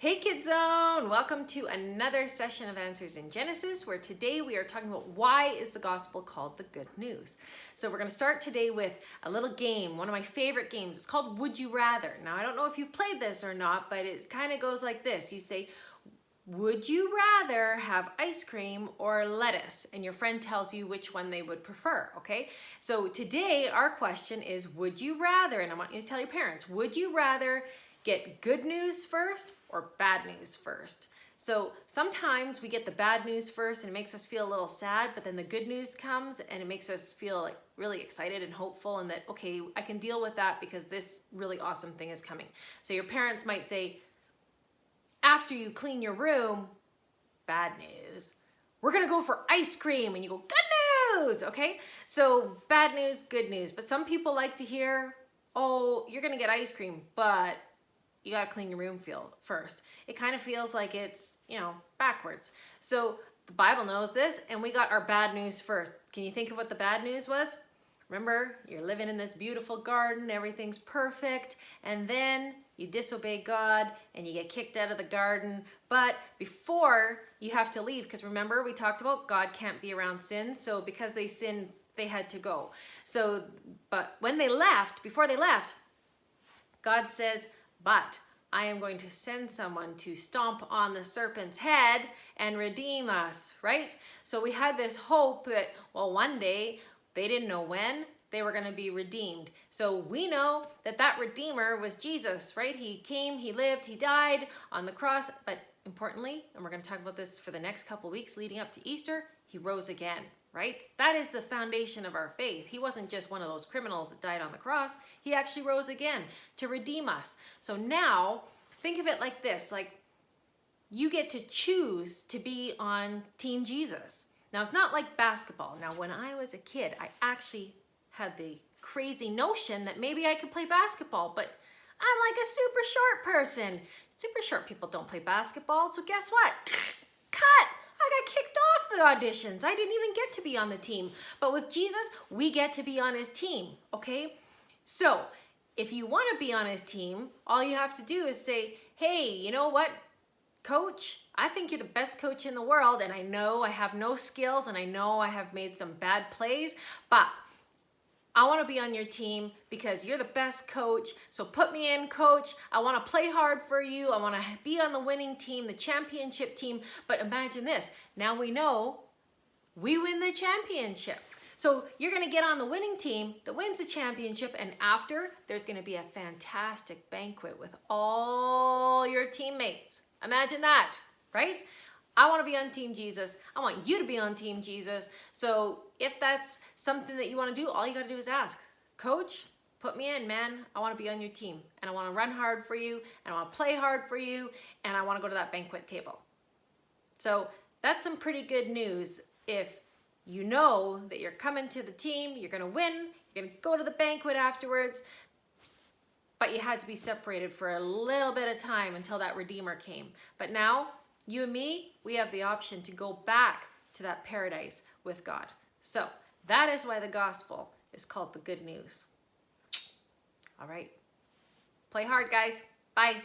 Hey Kidzone! Welcome to another session of Answers in Genesis, where today we are talking about why is the gospel called the good news. So we're going to start today with a little game, one of my favorite games. It's called Would You Rather. Now I don't know if you've played this or not, but it kind of goes like this. You say, would you rather have ice cream or lettuce? And your friend tells you which one they would prefer, okay? So today our question is, would you rather, and I want you to tell your parents, would you rather get good news first or bad news first? So sometimes we get the bad news first and it makes us feel a little sad, but then the good news comes and it makes us feel like really excited and hopeful and that, okay, I can deal with that because this really awesome thing is coming. So your parents might say, after you clean your room, bad news, we're gonna go for ice cream, and you go, good news, okay? So bad news, good news. But some people like to hear, oh, you're gonna get ice cream, but you gotta clean your room first. It kind of feels like it's, backwards. So the Bible knows this, and we got our bad news first. Can you think of what the bad news was? Remember, you're living in this beautiful garden, everything's perfect, and then you disobey God and you get kicked out of the garden. But before you have to leave, because remember we talked about God can't be around sin, so because they sinned, they had to go. So, but when they left, before they left, God says, but I am going to send someone to stomp on the serpent's head and redeem us, right? So we had this hope that, well, one day, they didn't know when, they were going to be redeemed. So we know that that Redeemer was Jesus, right? He came, he lived, he died on the cross, but importantly, and we're going to talk about this for the next couple weeks leading up to Easter, he rose again, right? That is the foundation of our faith. He wasn't just one of those criminals that died on the cross. He actually rose again to redeem us. So now, think of it like this, like you get to choose to be on Team Jesus. Now, it's not like basketball. Now, when I was a kid, I actually had the crazy notion that maybe I could play basketball, but I'm like a super short person. Super short people don't play basketball, so guess what? Cut! I got kicked off the auditions. I didn't even get to be on the team. But with Jesus, we get to be on his team, okay? So, if you want to be on his team, all you have to do is say, hey, you know what? Coach, I think you're the best coach in the world, and I know I have no skills, and I know I have made some bad plays, but I want to be on your team because you're the best coach, so put me in, coach. I want to play hard for you. I want to be on the winning team, the championship team, but imagine this. Now we know we win the championship. So you're going to get on the winning team that wins the championship, and after, there's going to be a fantastic banquet with all your teammates. Imagine that, right? I want to be on Team Jesus. I want you to be on Team Jesus. So if that's something that you want to do, all you got to do is ask, Coach, put me in, man. I want to be on your team, and I want to run hard for you, and I want to play hard for you, and I want to go to that banquet table. So that's some pretty good news. If you know that you're coming to the team, you're going to win, you're going to go to the banquet afterwards, but you had to be separated for a little bit of time until that Redeemer came. But now, you and me, we have the option to go back to that paradise with God. So that is why the gospel is called the good news. All right. Play hard, guys. Bye.